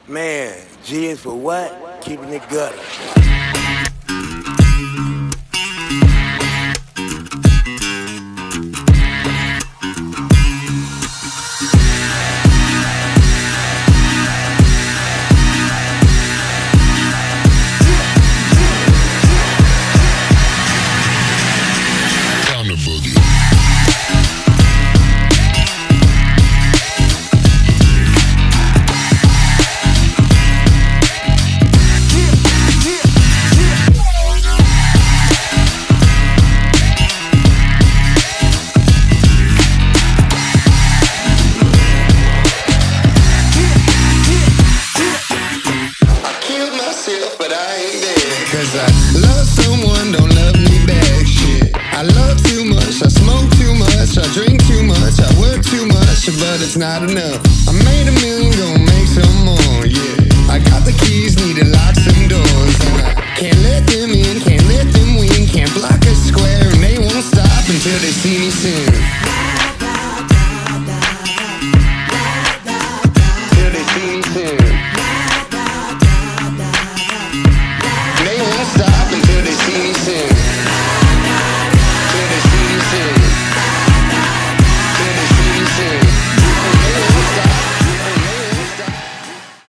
Man, G is for what? Keeping it gutter. Cause I love someone, don't love me back, shit. I love too much, I smoke too much, I drink too much, I work too much, but it's not enough. I made $1 million, gon' make some more, yeah. I got the keys, need to lock some doors. And I can't let them in, can't let them win, can't block a square, and they won't stop until they see me soon.